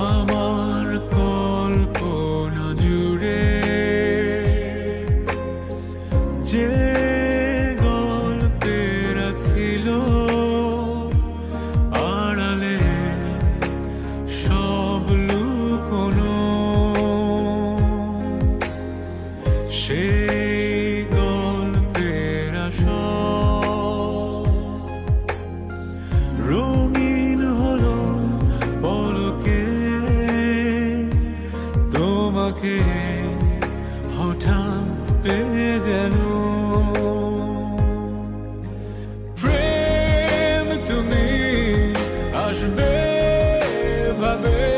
আমার কল্পনা জুড়ে যে গল্পের ছিল আড়ালে সব লুকোনো, সেই গল্পের আসল রঙিন হলো পলকে তোমাকে হঠাৎ পেয়ে যেন। প্রেম তুমি আসবে ভাবে